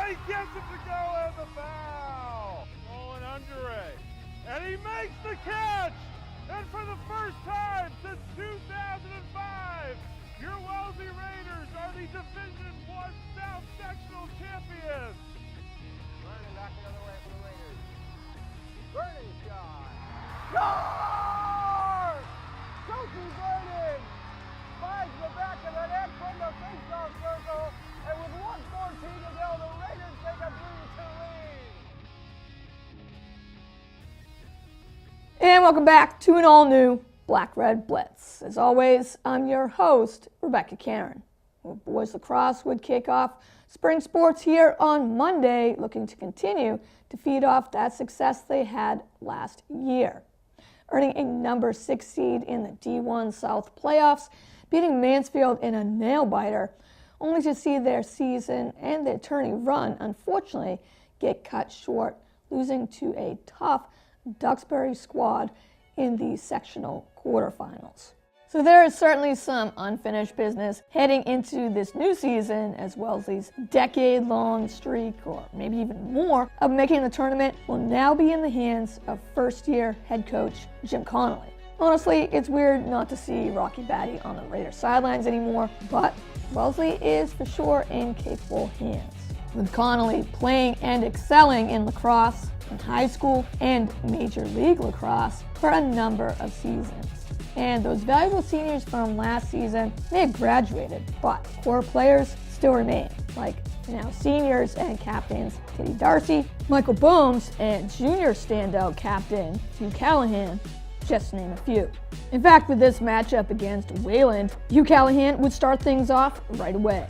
he gets it to go and the foul. Rolling Andre. And he makes the catch. And for the first time since 2005, your Wellesley Raiders are the Division I South Sectional Champions. Bernie back the other way for the Raiders. Bernie shot. Score! Sophie Bernie finds the back of the net from the faceoff circle, and with 1:14 to go, the Raiders take a 3-2 lead. And welcome back to an all-new Black Red Blitz. As always, I'm your host, Rebecca Karen. Boys lacrosse would kick off spring sports here on Monday, looking to continue to feed off that success they had last year, earning a number 6 seed in the D1 South playoffs, beating Mansfield in a nail-biter, only to see their season and their tourney run, unfortunately, get cut short, losing to a tough Duxbury squad in the sectional quarterfinals. So there is certainly some unfinished business heading into this new season, as Wellesley's decade-long streak, or maybe even more, of making the tournament will now be in the hands of first-year head coach Jim Connolly. Honestly, it's weird not to see Rocky Batty on the Raiders sidelines anymore, but Wellesley is for sure in capable hands, with Connolly playing and excelling in lacrosse, in high school, and Major League Lacrosse for a number of seasons. And those valuable seniors from last season may have graduated, but core players still remain, like now seniors and captains Teddy Darcy, Michael Bones, and junior standout captain Hugh Callahan, just to name a few. In fact, with this matchup against Wayland, Hugh Callahan would start things off right away.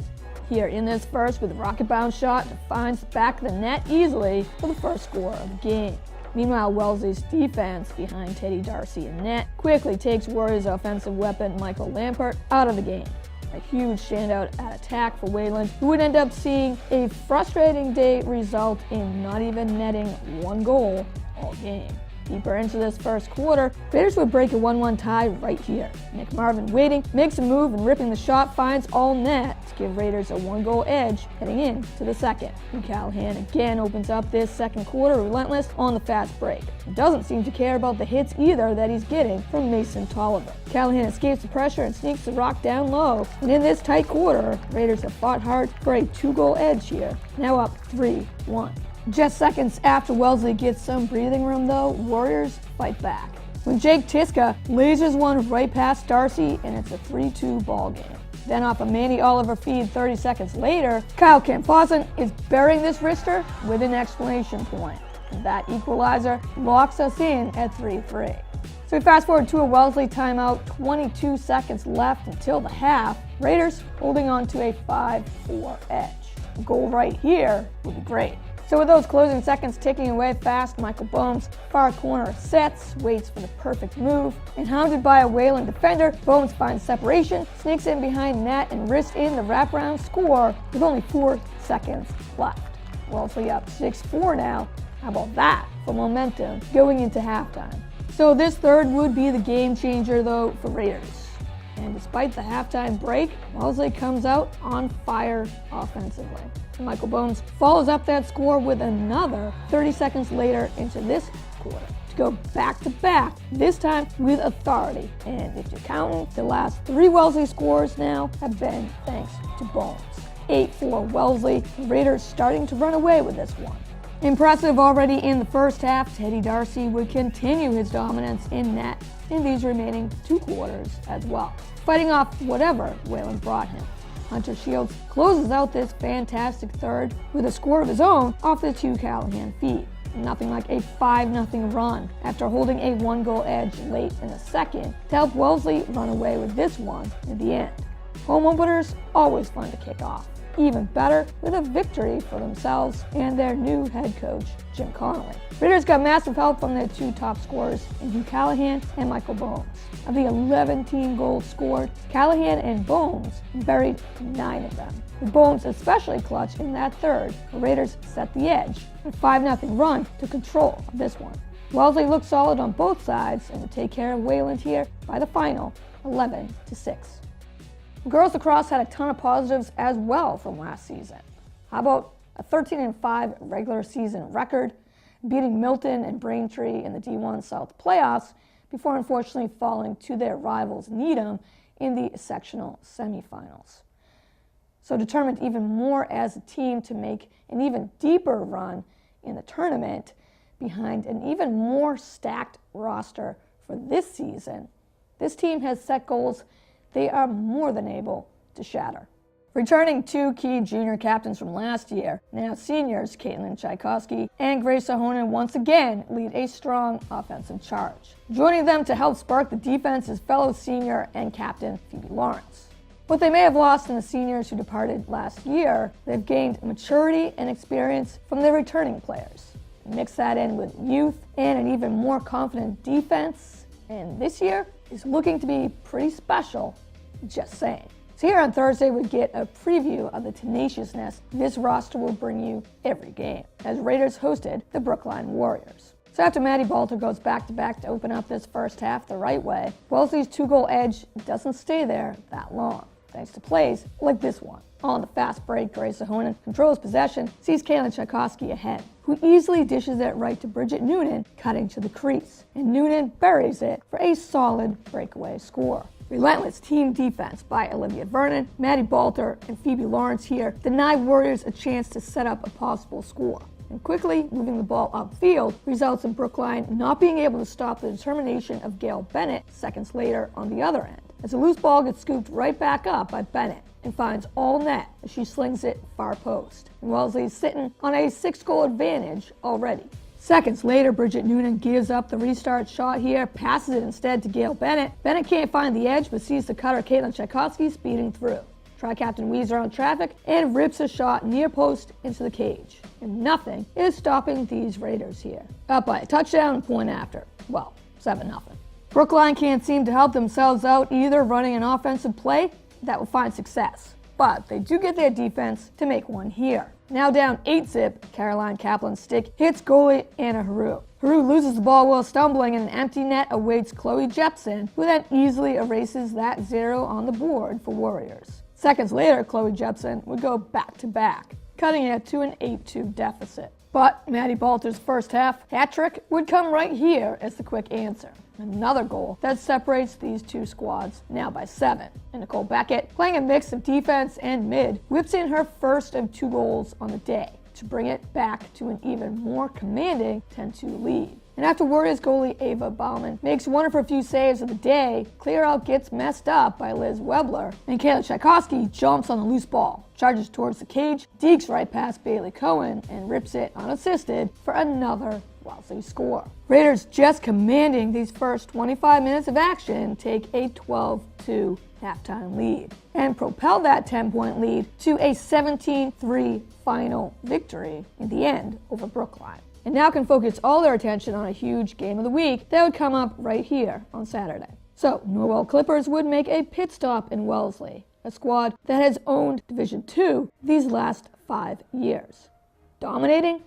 Here in this first with a rocket bounce shot that finds the back of the net easily for the first score of the game. Meanwhile, Wellesley's defense behind Teddy Darcy in net quickly takes Warriors' offensive weapon Michael Lampert out of the game. A huge standout at attack for Wayland, who would end up seeing a frustrating day result in not even netting one goal all game. Deeper into this first quarter, Raiders would break a 1-1 tie right here. Nick Marvin waiting, makes a move, and ripping the shot finds all net to give Raiders a 1-goal edge heading into the second. And Callahan again opens up this second quarter relentless on the fast break. He doesn't seem to care about the hits either that he's getting from Mason Tolliver. Callahan escapes the pressure and sneaks the rock down low. And in this tight quarter, Raiders have fought hard for a 2-goal edge here, now up 3-1. Just seconds after Wellesley gets some breathing room, though, Warriors fight back, when Jake Tiska lasers one right past Darcy, and it's a 3-2 ball game. Then off a Manny Oliver feed 30 seconds later, Kyle Campazan is burying this wrister with an exclamation point. And that equalizer locks us in at 3-3. So we fast forward to a Wellesley timeout, 22 seconds left until the half. Raiders holding on to a 5-4 edge. A goal right here would be great. So with those closing seconds ticking away fast, Michael Bones, far corner sets, waits for the perfect move, and hounded by a Wayland defender, Bones finds separation, sneaks in behind net, and risks in the wraparound score with only 4 seconds left. Wellesley up 6-4 now. How about that for momentum going into halftime? So this third would be the game changer, though, for Raiders. And despite the halftime break, Wellesley comes out on fire offensively. Michael Bones follows up that score with another 30 seconds later into this quarter to go back-to-back, this time with authority. And if you're counting, the last 3 Wellesley scores now have been thanks to Bones. 8-4 Wellesley, the Raiders starting to run away with this one. Impressive already in the first half, Teddy Darcy would continue his dominance in net in these remaining 2 quarters as well, fighting off whatever Wayland brought him. Hunter Shields closes out this fantastic third with a score of his own off the 2 Callahan feed. Nothing like a 5-0 run after holding a 1-goal edge late in the second to help Wellesley run away with this one in the end. Home openers, always fun to kick off. Even better with a victory for themselves and their new head coach, Jim Connolly. Raiders got massive help from their 2 top scorers in Hugh Callahan and Michael Bones. Of the 11 team goals scored, Callahan and Bones buried 9 of them, with Bones especially clutch in that third. The Raiders set the edge, a 5-0 run to control of this one. Wellesley looked solid on both sides and would take care of Wayland here by the final, 11-6. Girls lacrosse had a ton of positives as well from last season. How about a 13-5 regular season record, beating Milton and Braintree in the D1 South playoffs before unfortunately falling to their rivals Needham in the sectional semifinals. So determined even more as a team to make an even deeper run in the tournament behind an even more stacked roster for this season, this team has set goals they are more than able to shatter. Returning two key junior captains from last year, now seniors Caitlin Tchaikovsky and Grace Ahonen once again lead a strong offensive charge. Joining them to help spark the defense is fellow senior and captain Phoebe Lawrence. What they may have lost in the seniors who departed last year, they've gained maturity and experience from their returning players. Mix that in with youth and an even more confident defense, and this year is looking to be pretty special, just saying. So here on Thursday, we get a preview of the tenaciousness this roster will bring you every game, as Raiders hosted the Brookline Warriors. So after Maddie Balter goes back-to-back to open up this first half the right way, Wellesley's two-goal edge doesn't stay there that long, thanks to plays like this one. On the fast break, Grace Ahonen controls possession, sees Caitlin Tchaikovsky ahead, who easily dishes it right to Bridget Noonan, cutting to the crease, and Noonan buries it for a solid breakaway score. Relentless team defense by Olivia Vernon, Maddie Balter, and Phoebe Lawrence here deny Warriors a chance to set up a possible score. And quickly moving the ball upfield results in Brookline not being able to stop the determination of Gail Bennett seconds later on the other end, as a loose ball gets scooped right back up by Bennett and finds all net as she slings it far post. And Wellesley is sitting on a 6-goal advantage already. Seconds later, Bridget Noonan gives up the restart shot here, passes it instead to Gail Bennett. Bennett can't find the edge, but sees the cutter Caitlin Tchaikovsky speeding through. Tri-captain weaves around traffic and rips a shot near post into the cage. And nothing is stopping these Raiders here. Up by a touchdown and point after. Well, 7-0. Brookline can't seem to help themselves out either, running an offensive play that will find success. But they do get their defense to make one here. Now down 8-zip, Caroline Kaplan's stick hits goalie Anna Haru. Haru loses the ball while stumbling, and an empty net awaits Chloe Jepson, who then easily erases that 0 on the board for Warriors. Seconds later, Chloe Jepson would go back-to-back, cutting it to an 8-2 deficit. But Maddie Balter's first half hat-trick would come right here as the quick answer. Another goal that separates these two squads, now by 7. And Nicole Beckett, playing a mix of defense and mid, whips in her first of 2 goals on the day to bring it back to an even more commanding 10-2 lead. And after Warriors goalie Ava Bauman makes one of her few saves of the day, clear out gets messed up by Liz Webler, and Caitlin Tchaikovsky jumps on the loose ball, charges towards the cage, dekes right past Bailey Cohen, and rips it unassisted for another Wellesley score. Raiders, just commanding these first 25 minutes of action, take a 12-2 halftime lead and propel that 10-point lead to a 17-3 final victory in the end over Brookline. And now can focus all their attention on a huge game of the week that would come up right here on Saturday. So, Norwell Clippers would make a pit stop in Wellesley, a squad that has owned Division II these last 5 years. Dominating?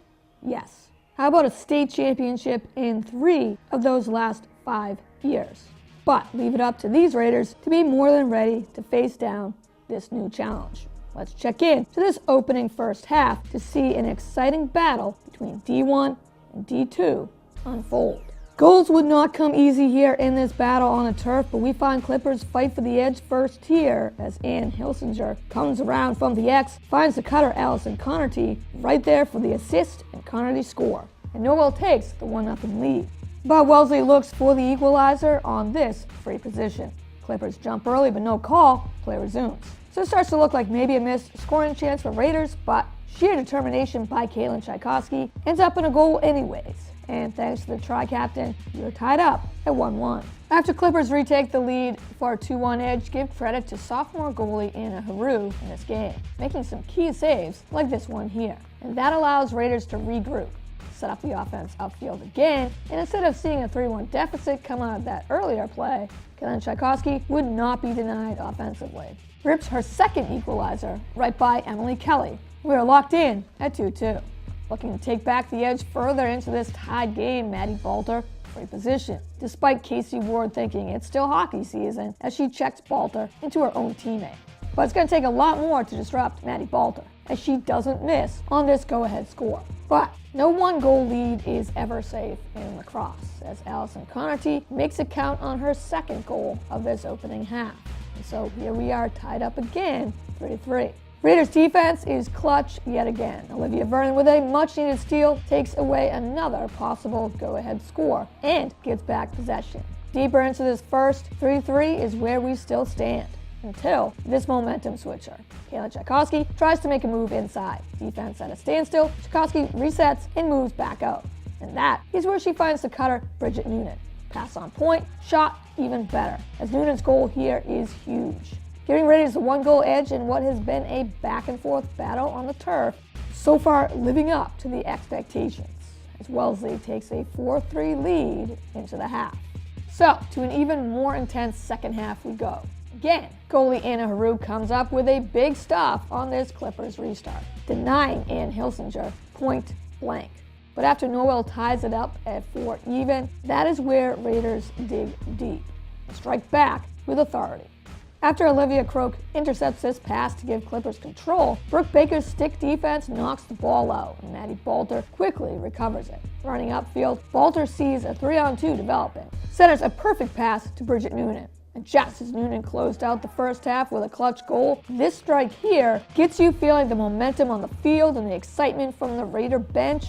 Yes. How about a state championship in 3 of those last 5 years? But leave it up to these Raiders to be more than ready to face down this new challenge. Let's check in to this opening first half to see an exciting battle between D1 and D2 unfold. Goals would not come easy here in this battle on the turf, but we find Clippers fight for the edge first here as Ann Hilsinger comes around from the X, finds the cutter Allison Connerty right there for the assist and Connerty score. And Norwell takes the 1-0 lead. But Wellesley looks for the equalizer on this free position. Clippers jump early, but no call. Play resumes. So it starts to look like maybe a missed scoring chance for Raiders, but sheer determination by Caitlin Tchaikovsky ends up in a goal anyways. And thanks to the tri-captain, you're tied up at 1-1. After Clippers retake the lead for a 2-1 edge, give credit to sophomore goalie Anna Haru in this game, making some key saves like this one here. And that allows Raiders to regroup, set up the offense upfield again, and instead of seeing a 3-1 deficit come out of that earlier play, Caitlin Tchaikovsky would not be denied offensively. Rips her second equalizer right by Emily Kelly. We are locked in at 2-2. Looking to take back the edge further into this tied game, Maddie Balter, free position, despite Casey Ward thinking it's still hockey season as she checks Balter into her own teammate. but it's going to take a lot more to disrupt Maddie Balter, as she doesn't miss on this go-ahead score. But no one-goal lead is ever safe in lacrosse, as Allison Connerty makes it count on her second goal of this opening half. And so here we are tied up again, 3-3. Raiders defense is clutch yet again. Olivia Vernon with a much-needed steal takes away another possible go-ahead score and gets back possession. Deeper into this first 3-3 is where we still stand, until this momentum switcher. Kayla Tchaikovsky tries to make a move inside. Defense at a standstill, Tchaikovsky resets and moves back out. And that is where she finds the cutter, Bridget Noonan. Pass on point, shot even better, as Noonan's goal here is huge, giving Raiders a one-goal edge in what has been a back-and-forth battle on the turf, so far living up to the expectations, as Wellesley takes a 4-3 lead into the half. So, to an even more intense second half we go. Again, goalie Anna Haru comes up with a big stop on this Clippers restart, denying Ann Hilsinger point blank. But after Norwell ties it up at 4 even, that is where Raiders dig deep and strike back with authority. After Olivia Croak intercepts this pass to give Clippers control, Brooke Baker's stick defense knocks the ball out, and Maddie Balter quickly recovers it. Running upfield, Balter sees a 3-on-2 developing, centers a perfect pass to Bridget Noonan. And just as Noonan closed out the first half with a clutch goal, this strike here gets you feeling the momentum on the field and the excitement from the Raider bench.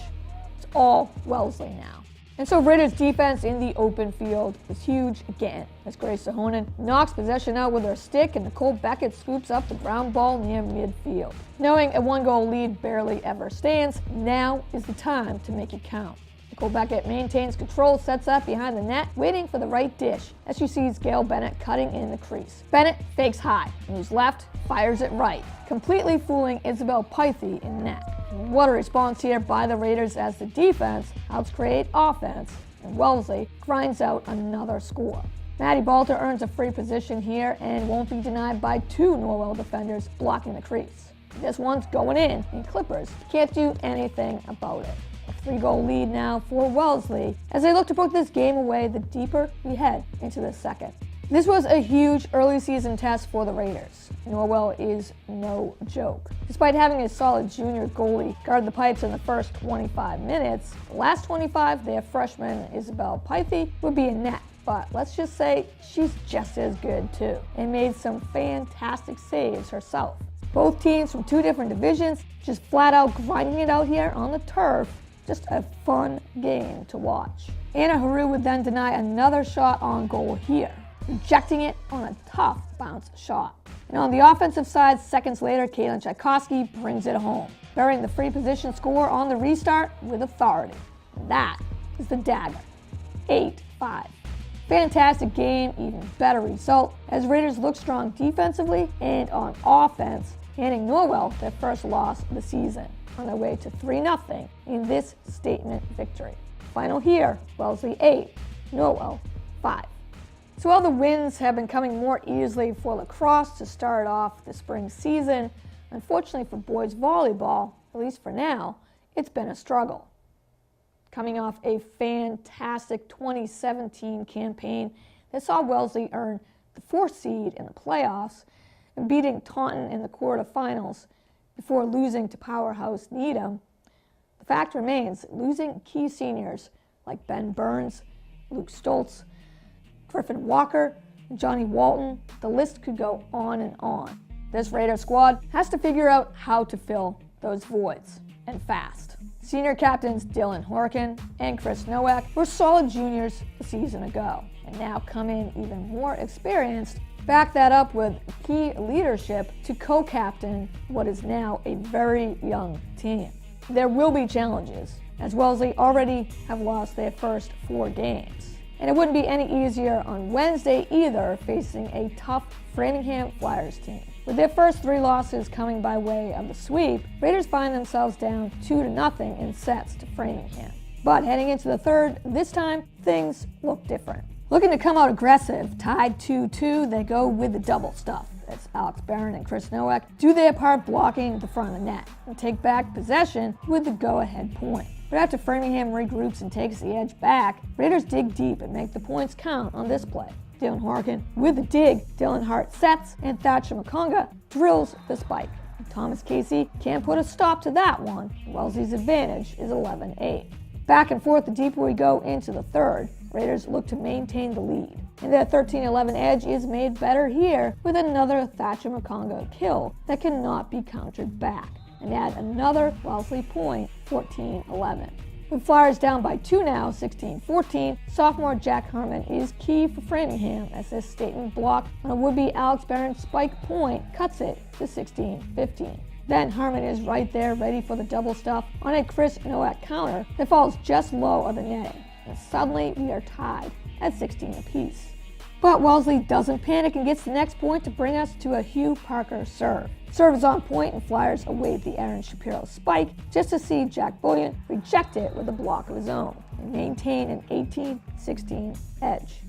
It's all Wellesley now. And so Raiders' defense in the open field is huge again, as Grace Sahonen knocks possession out with her stick and Nicole Beckett scoops up the ground ball near midfield. Knowing a one-goal lead barely ever stands, now is the time to make it count. Nicole Beckett maintains control, sets up behind the net, waiting for the right dish, as she sees Gail Bennett cutting in the crease. Bennett fakes high, moves left, fires it right, completely fooling Isabel Pythie in net. And what a response here by the Raiders as the defense helps create offense, and Wellesley grinds out another score. Maddie Balter earns a free position here and won't be denied by 2 Norwell defenders blocking the crease. This one's going in, and Clippers can't do anything about it. A 3-goal lead now for Wellesley as they look to put this game away the deeper we head into the second. This was a huge early season test for the Raiders. Norwell is no joke. Despite having a solid junior goalie guard the pipes in the first 25 minutes, the last 25 their freshman Isabel Pythie would be in net. But let's just say she's just as good too, and made some fantastic saves herself. Both teams from 2 different divisions just flat out grinding it out here on the turf. Just a fun game to watch. Anna Haru would then deny another shot on goal here, rejecting it on a tough bounce shot. And on the offensive side, seconds later, Caitlin Tchaikovsky brings it home, burying the free position score on the restart with authority. And that is the dagger. 8-5. Fantastic game, even better result, as Raiders look strong defensively and on offense, handing Norwell their first loss of the season, on their way to 3-0 in this statement victory. Final here, Wellesley 8, Norwell 5. So while the wins have been coming more easily for lacrosse to start off the spring season, unfortunately for boys volleyball, at least for now, it's been a struggle. Coming off a fantastic 2017 campaign that saw Wellesley earn the 4th seed in the playoffs and beating Taunton in the quarterfinals before losing to powerhouse Needham, the fact remains that losing key seniors like Ben Burns, Luke Stoltz, Griffin Walker, and Johnny Walton, the list could go on and on. This Raider squad has to figure out how to fill those voids, and fast. Senior captains Dylan Horkin and Chris Nowak were solid juniors a season ago, and now come in even more experienced. Back that up with key leadership to co-captain what is now a very young team. There will be challenges, as Wellesley already have lost their first 4 games. And it wouldn't be any easier on Wednesday either, facing a tough Framingham Flyers team. With their first 3 losses coming by way of the sweep, Raiders find themselves down 2-0 in sets to Framingham. But heading into the third, this time, things look different. Looking to come out aggressive, tied 2-2, they go with the double stuff, as Alex Barron and Chris Nowak do their part blocking the front of the net and take back possession with the go-ahead point. But after Framingham regroups and takes the edge back, Raiders dig deep and make the points count on this play. Dylan Horkin with the dig. Dylan Hart sets, and Thatcher McConga drills the spike. Thomas Casey can't put a stop to that one. Wellesley's advantage is 11-8. Back and forth the deeper we go into the third. Raiders look to maintain the lead. And their 13-11 edge is made better here with another Thatcher McConga kill that cannot be countered back, and add another Wellesley point, 14-11. With Flyers down by 2 now, 16-14, sophomore Jack Herman is key for Framingham as this statement block on a would-be Alex Barron spike point cuts it to 16-15. Then Harmon is right there ready for the double stuff on a Chris Nowak counter that falls just low of the netting. And suddenly we are tied at 16 apiece. But Wellesley doesn't panic and gets the next point to bring us to a Hugh Parker serve. Serve is on point and Flyers await the Aaron Shapiro spike just to see Jack Bullion reject it with a block of his own and maintain an 18-16 edge.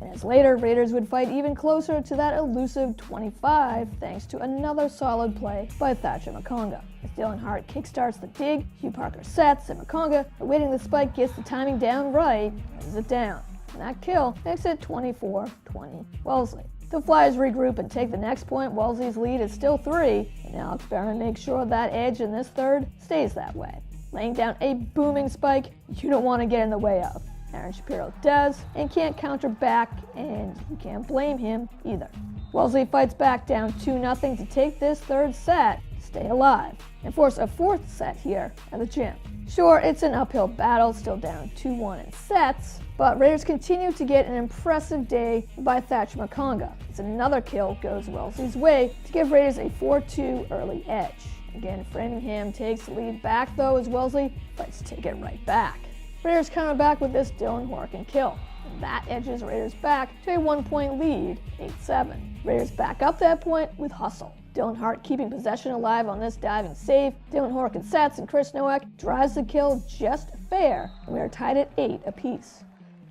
And as later, Raiders would fight even closer to that elusive 25 thanks to another solid play by Thatcher McConga. As Dylan Hart kickstarts the dig, Hugh Parker sets, and McConga, awaiting the spike, gets the timing down right, lays it down. And that kill makes it 24-20 Wellesley. The Flyers regroup and take the next point. Wellesley's lead is still 3, and Alex Barron makes sure that edge in this third stays that way. Laying down a booming spike you don't want to get in the way of. Aaron Shapiro does, and can't counter back, and you can't blame him either. Wellesley fights back down 2-0 to take this third set, stay alive, and force a fourth set here at the gym. Sure, it's an uphill battle, still down 2-1 in sets, but Raiders continue to get an impressive day by Thatcher McConga, as another kill goes Wellesley's way to give Raiders a 4-2 early edge. Again, Framingham takes the lead back though, as Wellesley fights to take it right back. Raiders counter back with this Dylan Horkin kill, and that edges Raiders back to a 1-point lead, 8-7. Raiders back up that point with hustle. Dylan Hart keeping possession alive on this diving save. Dylan Horkin sets, and Chris Nowak drives the kill just fair, and we are tied at 8 apiece.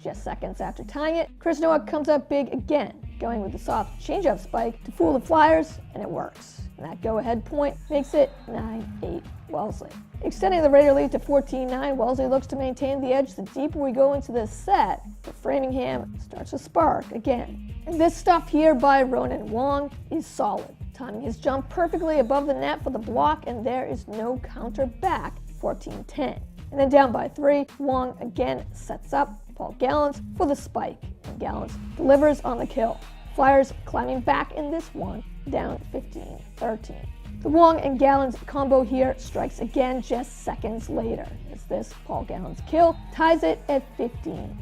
Just seconds after tying it, Chris Nowak comes up big again, going with the soft changeup spike to fool the Flyers, and it works. And that go-ahead point makes it 9-8 Wellesley. Extending the Raider lead to 14-9, Wellesley looks to maintain the edge the deeper we go into this set, but Framingham starts to spark again. And this stuff here by Ronan Wong is solid, timing his jump perfectly above the net for the block, and there is no counter back, 14-10. And then down by 3, Wong again sets up Paul Gallants for the spike, and Gallants delivers on the kill. Flyers climbing back in this one, down 15-13. The Wong and Gallants combo here strikes again just seconds later, as this Paul Gallants kill ties it at 15.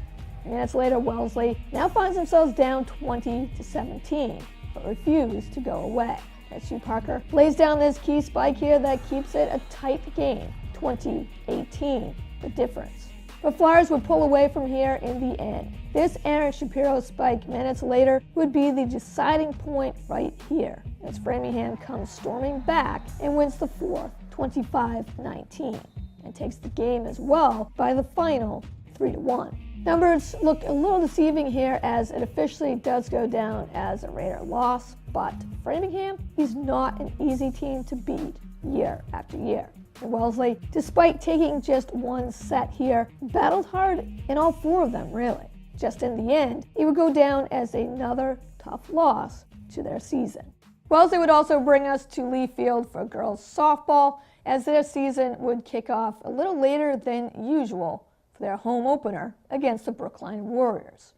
Minutes later, Wellesley now finds themselves down 20-17, but refuse to go away. As Hugh Parker lays down this key spike here that keeps it a tight game, 20-18, the difference. But Flyers would pull away from here in the end. This Aaron Shapiro spike minutes later would be the deciding point right here, as Framingham comes storming back and wins the fourth, 25-19, and takes the game as well by the final 3-1. Numbers look a little deceiving here, as it officially does go down as a Raider loss, but Framingham is not an easy team to beat year after year. And Wellesley, despite taking just one set here, battled hard in all 4 of them, really. Just in the end, it would go down as another tough loss to their season. Wellesley would also bring us to Lee Field for girls softball, as their season would kick off a little later than usual for their home opener against the Brookline Warriors.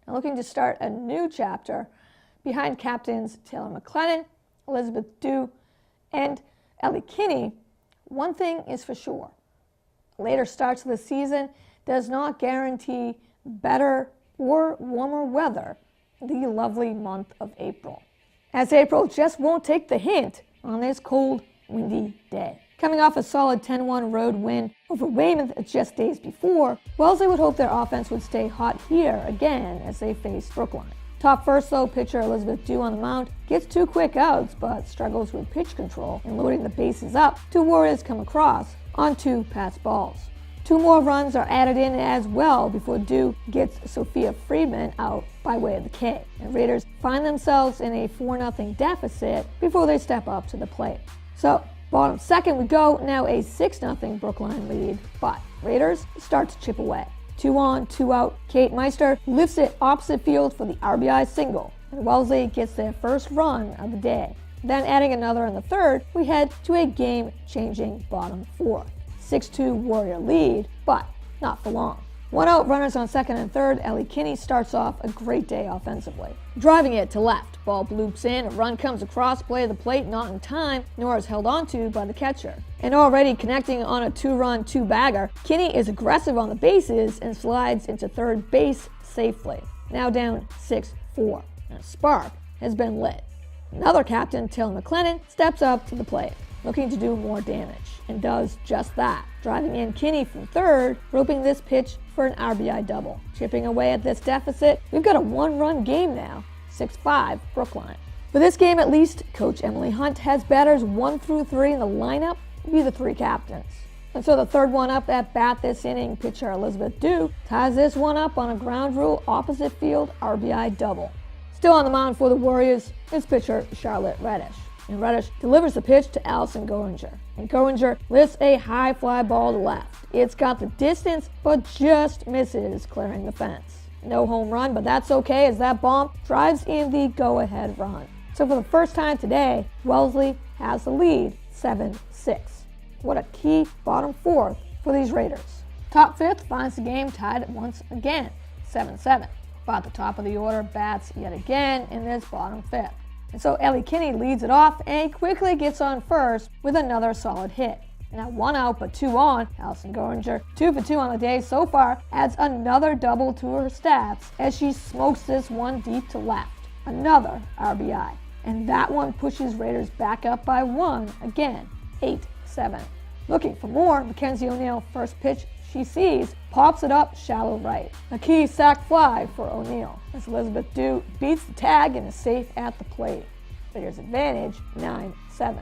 Now looking to start a new chapter behind captains Taylor McLennan, Elizabeth Dew, and Ellie Kinney, one thing is for sure. Later starts to the season does not guarantee better or warmer weather in the lovely month of April, as April just won't take the hint on this cold, windy day. Coming off a solid 10-1 road win over Weymouth just days before, Wellesley would hope their offense would stay hot here again as they face Brookline. Top first, though, pitcher Elizabeth Dew on the mound gets 2 quick outs, but struggles with pitch control and loading the bases up. 2 Warriors come across on 2 pass balls. 2 more runs are added in as well before Dew gets Sophia Friedman out by way of the K. And Raiders find themselves in a 4-0 deficit before they step up to the plate. So, bottom second we go, now a 6-0 Brookline lead, but Raiders start to chip away. 2 on, 2 out. Kate Meister lifts it opposite field for the RBI single, and Wellesley gets their first run of the day. Then adding another in the third, we head to a game-changing bottom fourth. 6-2 Warrior lead, but not for long. 1 out, runners on second and third. Ellie Kinney starts off a great day offensively. Driving it to left, ball bloops in, a run comes across, play of the plate, not in time, nor is held onto by the catcher. And already connecting on a 2-run, 2-bagger, Kinney is aggressive on the bases and slides into third base safely. Now down 6-4, and a spark has been lit. Another captain, Taylor McLennan, steps up to the plate, looking to do more damage, and does just that, driving in Kinney from third, roping this pitch for an RBI double. Chipping away at this deficit, we've got a 1-run game now, 6-5 Brookline. For this game at least, Coach Emily Hunt has batters 1 through 3 in the lineup, be the 3 captains. And so the third one up at bat this inning, pitcher Elizabeth Dew ties this one up on a ground rule opposite field RBI double. Still on the mound for the Warriors is pitcher Charlotte Reddish. And Reddish delivers the pitch to Allison Goringer. And Goringer lifts a high fly ball to left. It's got the distance, but just misses clearing the fence. No home run, but that's okay as that bomb drives in the go-ahead run. So for the first time today, Wellesley has the lead, 7-6. What a key bottom fourth for these Raiders. Top fifth finds the game tied once again, 7-7. But at the top of the order bats yet again in this bottom fifth. And so Ellie Kinney leads it off and quickly gets on first with another solid hit. Now 1 out but 2 on, Allison Goringer, 2 for 2 on the day so far, adds another double to her stats as she smokes this one deep to left. Another RBI. And that one pushes Raiders back up by 1 again, 8-7. Looking for more, Mackenzie O'Neill, first pitch she sees, pops it up shallow right. A key sac fly for O'Neill as Elizabeth Dew beats the tag and is safe at the plate. Raiders advantage 9-7.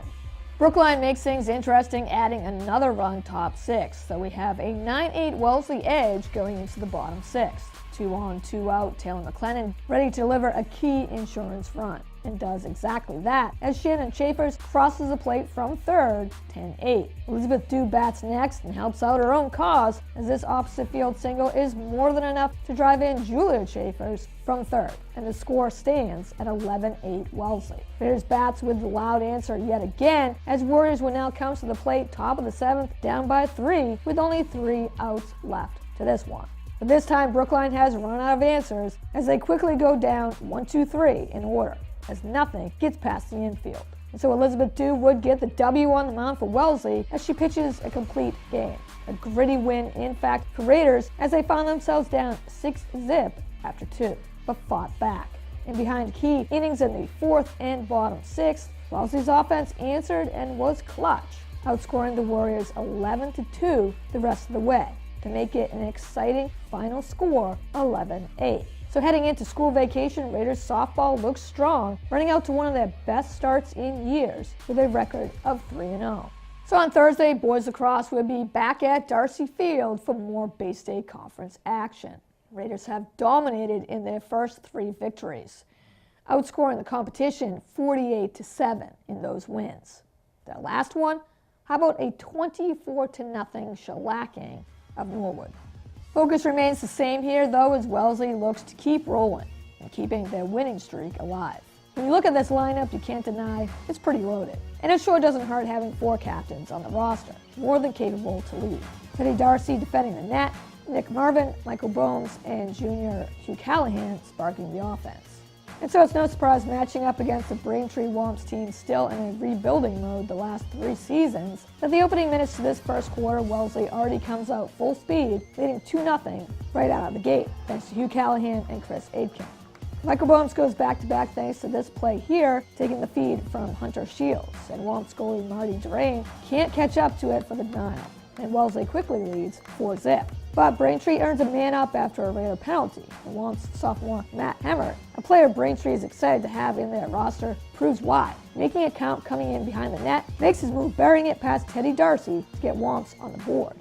Brookline makes things interesting, adding another run top 6, so we have a 9-8 Wellesley edge going into the bottom 6th. 2 on, 2 out, Taylor McLennan ready to deliver a key insurance run, and does exactly that as Shannon Chafers crosses the plate from third, 10-8. Elizabeth Dew bats next and helps out her own cause as this opposite field single is more than enough to drive in Julia Chafers from third, and the score stands at 11-8 Wellesley. Raiders bats with the loud answer yet again as Warriors will now come to the plate top of the 7th, down by 3 with only 3 outs left to this one. But this time Brookline has run out of answers as they quickly go down 1-2-3 in order, as nothing gets past the infield. And so Elizabeth Dew would get the W on the mound for Wellesley as she pitches a complete game. A gritty win, in fact, for Raiders as they found themselves down 6-0 after 2, but fought back. And behind key innings in the 4th and bottom 6th, Wellesley's offense answered and was clutch, outscoring the Warriors 11-2 the rest of the way, to make it an exciting final score, 11-8. So heading into school vacation, Raiders softball looks strong, running out to one of their best starts in years with a record of 3-0. So on Thursday, boys lacrosse will be back at Darcy Field for more Bay State Conference action. Raiders have dominated in their first 3 victories, outscoring the competition 48-7 in those wins. Their last one, how about a 24-0 shellacking of Norwood? Focus remains the same here, though, as Wellesley looks to keep rolling and keeping their winning streak alive. When you look at this lineup, you can't deny it's pretty loaded. And it sure doesn't hurt having 4 captains on the roster, more than capable to lead. Teddy Darcy defending the net, Nick Marvin, Michael Bones, and junior Hugh Callahan sparking the offense. And so it's no surprise matching up against the Braintree Wamps team still in a rebuilding mode the last 3 seasons, that the opening minutes to this first quarter, Wellesley already comes out full speed, leading 2-0 right out of the gate, thanks to Hugh Callahan and Chris Aitken. Michael Bones goes back-to-back thanks to this play here, taking the feed from Hunter Shields, and Wamps goalie Marty Durain can't catch up to it for the denial, and Wellesley quickly leads 4-0. But Braintree earns a man-up after a Raider penalty, and Wamps sophomore Matt Hemmert, a player Braintree is excited to have in their roster, proves why. Making a count coming in behind the net, makes his move burying it past Teddy Darcy to get Wamps on the board.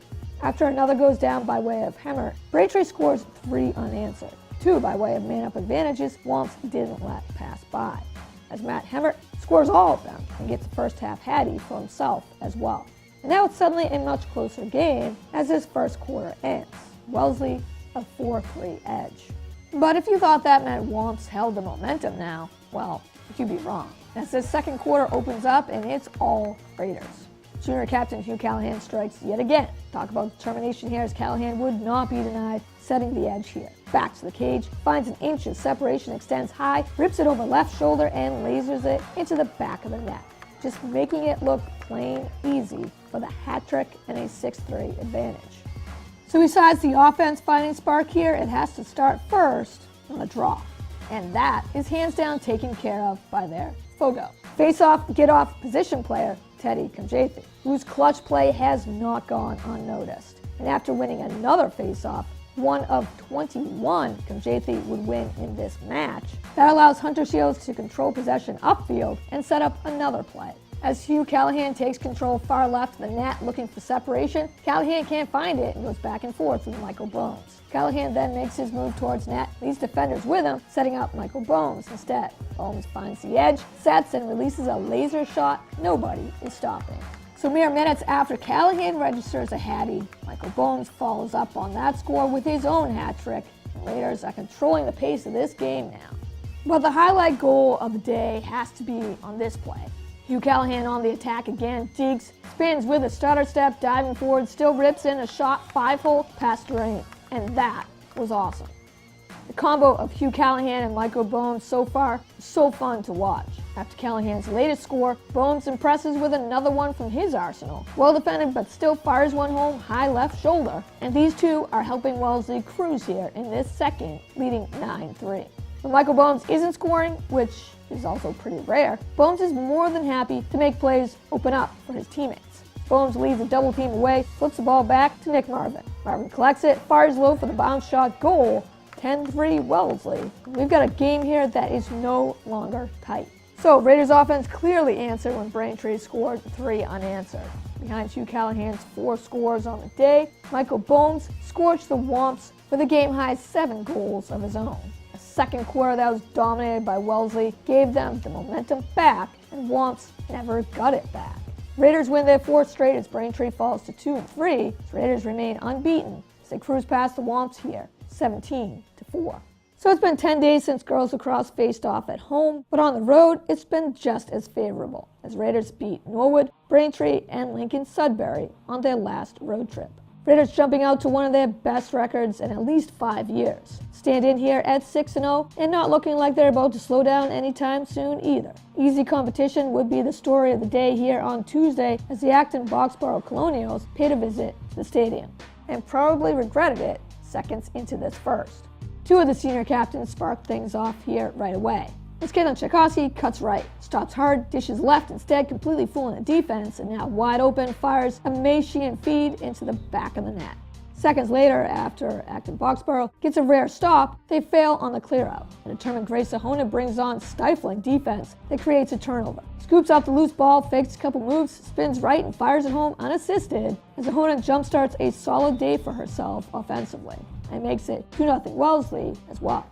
After another goes down by way of Hemmert, Braintree scores 3 unanswered. 2 by way of man-up advantages Wamps didn't let pass by, as Matt Hemmert scores all of them and gets the first half Hattie for himself as well. And now it's suddenly a much closer game as this first quarter ends. Wellesley a 4-3 edge. But if you thought that meant Wamps held the momentum now, well, you'd be wrong, as this second quarter opens up and it's all Raiders. Junior captain Hugh Callahan strikes yet again. Talk about determination here, as Callahan would not be denied, setting the edge here. Back to the cage, finds an inch of separation, extends high, rips it over left shoulder and lasers it into the back of the net, just making it look plain easy for the hat trick and a 6-3 advantage. So besides the offense finding spark here, it has to start first on a draw. And that is hands down taken care of by their Fogo. Face-off, get-off position player, Teddy Kamjathi, whose clutch play has not gone unnoticed. And after winning another face-off, one of 21 Kamjathi would win in this match. That allows Hunter Shields to control possession upfield and set up another play. As Hugh Callahan takes control far left of the net looking for separation, Callahan can't find it and goes back and forth with Michael Bones. Callahan then makes his move towards net, leads defenders with him, setting up Michael Bones instead. Bones finds the edge, sets and releases a laser shot nobody is stopping. So mere minutes after Callahan registers a hattie, Michael Bones follows up on that score with his own hat trick, and Raiders are controlling the pace of this game now. But the highlight goal of the day has to be on this play. Hugh Callahan on the attack again, digs, spins with a stutter step, diving forward, still rips in a shot 5-hole past Drain. And that was awesome. The combo of Hugh Callahan and Michael Bones so far is so fun to watch. After Callahan's latest score, Bones impresses with another one from his arsenal. Well defended, but still fires one home high left shoulder. And these two are helping Wellesley cruise here in this second, leading 9-3. When Michael Bones isn't scoring, which is also pretty rare, Bones is more than happy to make plays open up for his teammates. Bones leads a double team away, flips the ball back to Nick Marvin. Marvin collects it, fires low for the bounce shot goal, 10-3 Wellesley. We've got a game here that is no longer tight. So Raiders offense clearly answered when Braintree scored 3 unanswered. Behind Hugh Callahan's 4 scores on the day, Michael Bones scorched the Wamps with a game-high 7 goals of his own. A second quarter that was dominated by Wellesley gave them the momentum back, and Wamps never got it back. Raiders win their 4th straight as Braintree falls to 2-3. Raiders remain unbeaten as they cruise past the Wamps here, 17-4. So it's been 10 days since girls lacrosse faced off at home, but on the road it's been just as favorable as Raiders beat Norwood, Braintree, and Lincoln Sudbury on their last road trip. Raiders jumping out to one of their best records in at least 5 years. Stand in here at 6-0 and not looking like they're about to slow down anytime soon either. Easy competition would be the story of the day here on Tuesday as the Acton-Boxborough Colonials paid a visit to the stadium and probably regretted it seconds into this first. 2 of the senior captains sparked things off here right away. As Caitlin Tchaikovsky cuts right, stops hard, dishes left instead, completely fooling the defense, and now wide open fires a Macian feed into the back of the net. Seconds later, after Acton-Boxborough gets a rare stop, they fail on the clear-out. A determined Grace Ahona brings on stifling defense that creates a turnover. Scoops out the loose ball, fakes a couple moves, spins right, and fires it home unassisted as Ahona jumpstarts a solid day for herself offensively and makes it 2-0 Wellesley as well.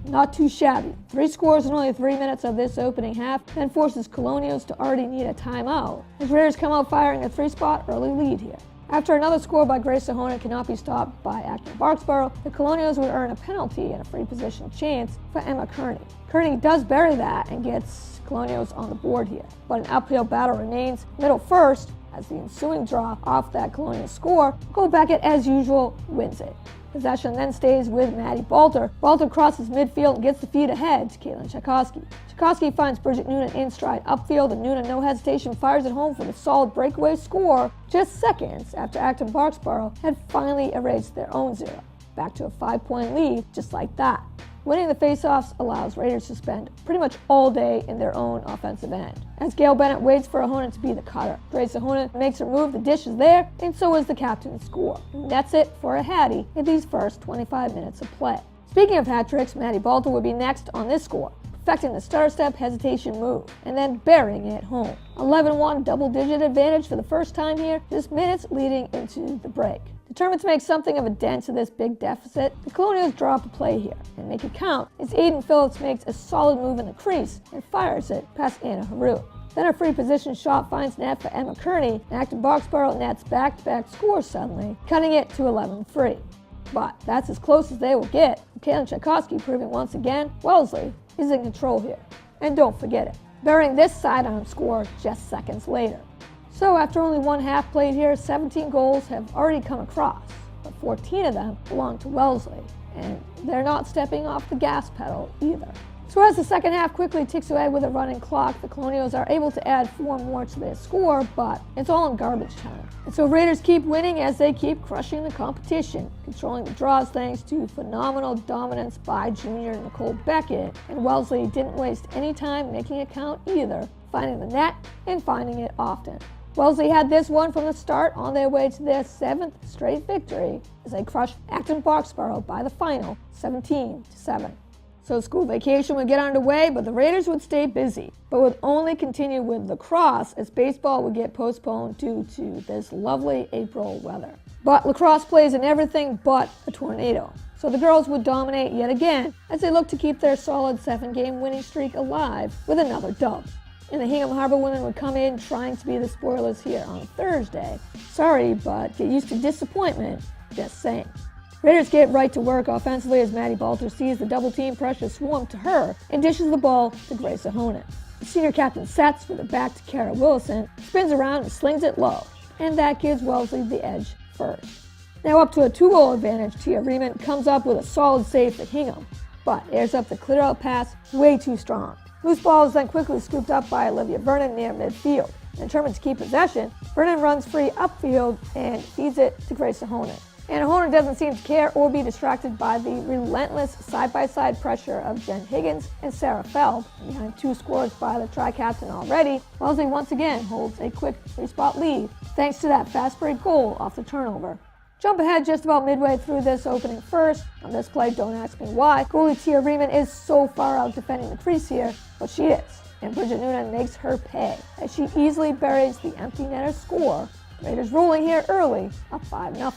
Not too shabby. 3 scores in only 3 minutes of this opening half, then forces Colonials to already need a timeout as Raiders come out firing a 3-spot early lead here. After another score by Grace Ahona cannot be stopped by Acton-Boxborough, the Colonials would earn a penalty and a free position chance for Emma Kearney. Kearney does bury that and gets Colonials on the board here, but an uphill battle remains. Middle first, as the ensuing draw off that Colonial score, Cole Beckett, as usual, wins it. Possession then stays with Maddie Balter. Balter crosses midfield and gets the feed ahead to Caitlin Tchaikovsky. Tchaikovsky finds Bridget Noonan in stride upfield, and Noonan, no hesitation, fires it home for the solid breakaway score just seconds after Acton-Boxborough had finally erased their own 0. Back to a 5-point lead just like that. Winning the faceoffs allows Raiders to spend pretty much all day in their own offensive end. As Gail Bennett waits for Ahona to be the cutter, Grace Ahona makes her move, the dish is there, and so is the captain's score. And that's it for a hattie in these first 25 minutes of play. Speaking of hat tricks, Maddie Balter would be next on this score, perfecting the stutter step hesitation move, and then burying it home. 11-1 double-digit advantage for the first time here, just minutes leading into the break. Determined to make something of a dent to this big deficit, the Colonials drop a play here and make it count as Aiden Phillips makes a solid move in the crease and fires it past Anna Haru. Then a free position shot finds net for Emma Kearney, and Acton-Boxborough nets back-to-back scores suddenly, cutting it to 11-3. But that's as close as they will get. Kalen Tchaikovsky proving once again Wellesley is in control here. And don't forget it, burying this sidearm score just seconds later. So after only one half played here, 17 goals have already come across, but 14 of them belong to Wellesley, and they're not stepping off the gas pedal either. So as the second half quickly ticks away with a running clock, the Colonials are able to add 4 more to their score, but it's all in garbage time. And so Raiders keep winning as they keep crushing the competition, controlling the draws thanks to phenomenal dominance by junior Nicole Beckett, and Wellesley didn't waste any time making it count either, finding the net and finding it often. Wellesley had this one from the start on their way to their 7th straight victory as they crushed Acton Boxborough by the final 17-7. So school vacation would get underway, but the Raiders would stay busy, but would only continue with lacrosse as baseball would get postponed due to this lovely April weather. But lacrosse plays in everything but a tornado, so the girls would dominate yet again as they look to keep their solid 7-game winning streak alive with another dub. And the Hingham Harborwomen would come in trying to be the spoilers here on Thursday. Sorry, but get used to disappointment, just saying. Raiders get right to work offensively as Maddie Balter sees the double-team pressure swarm to her and dishes the ball to Grace Ahonen. The senior captain sets with it back to Kara Willison, spins around and slings it low, and that gives Wellesley the edge first. Now up to a 2-goal advantage, Tia Riemann comes up with a solid save for Hingham, but airs up the clear-out pass way too strong. Loose ball is then quickly scooped up by Olivia Vernon near midfield. Determined to keep possession, Vernon runs free upfield and feeds it to Grace Ahonen. And Ahonen doesn't seem to care or be distracted by the relentless side-by-side pressure of Jen Higgins and Sarah Feld. Behind 2 scores by the tri-captain already, Wellesley once again holds a quick 3-spot lead thanks to that fast break goal off the turnover. Jump ahead just about midway through this opening first. On this play, don't ask me why, goalie Tia Riemann is so far out defending the crease here, but she is. And Bridget Noonan makes her pay as she easily buries the empty netter score. Raiders rolling here early, up 5-0.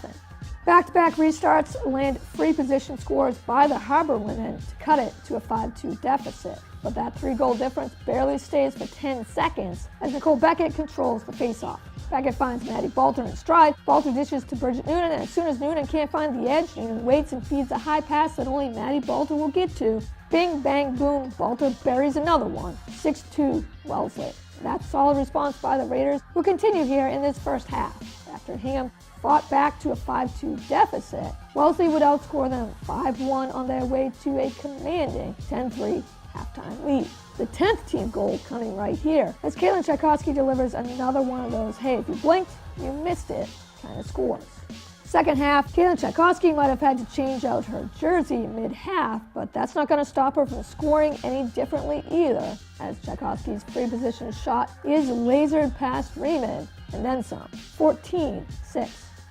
Back-to-back restarts land free position scores by the Harborwomen to cut it to a 5-2 deficit. But that 3-goal difference barely stays for 10 seconds as Nicole Beckett controls the faceoff. Beckett finds Maddie Balter in stride. Balter dishes to Bridget Noonan, and as soon as Noonan can't find the edge, Noonan waits and feeds a high pass that only Maddie Balter will get to. Bing, bang, boom, Balter buries another one. 6-2 Wellesley. That solid response by the Raiders will continue here in this first half. After Hingham fought back to a 5-2 deficit, Wellesley would outscore them 5-1 on their way to a commanding 10-3 halftime lead. The 10th team goal coming right here as Kalen Tchaikovsky delivers another one of those, hey, if you blinked, you missed it kind of scores. Second half, Kalen Tchaikovsky might have had to change out her jersey mid-half, but that's not going to stop her from scoring any differently either, as Tchaikovsky's free position shot is lasered past Riemann, and then some, 14-6.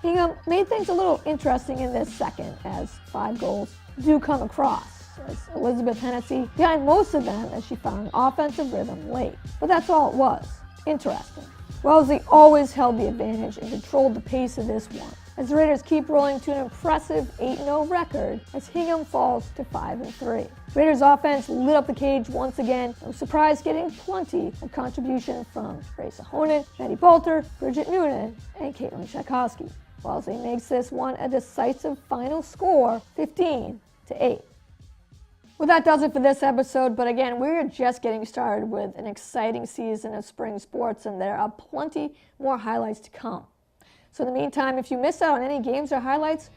Hingham made things a little interesting in this second, as 5 goals do come across, as Elizabeth Hennessy behind most of them as she found offensive rhythm late. But that's all it was. Interesting. Wellesley always held the advantage and controlled the pace of this one, as the Raiders keep rolling to an impressive 8-0 record as Hingham falls to 5-3. Raiders offense lit up the cage once again, no surprise getting plenty of contribution from Grace Ahonen, Maddie Balter, Bridget Noonan, and Caitlin Tchaikovsky. Wellesley makes this one a decisive final score, 15-8. Well, that does it for this episode, but again, we're just getting started with an exciting season of spring sports, and there are plenty more highlights to come. So in the meantime, if you missed out on any games or highlights,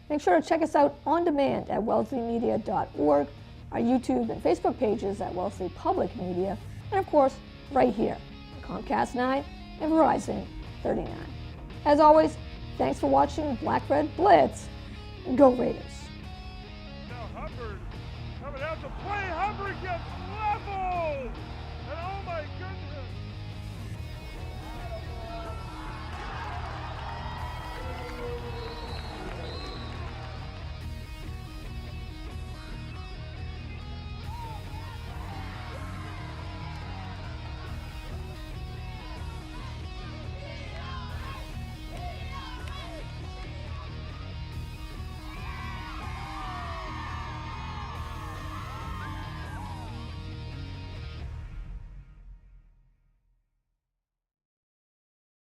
make sure to check us out on demand at wellesleymedia.org, our YouTube and Facebook pages at Wellesley Public Media, and of course, right here, Comcast 9 and Verizon 39. As always, thanks for watching Black Red Blitz, and go Raiders! Now Hubbard coming out to play. Hubbard gets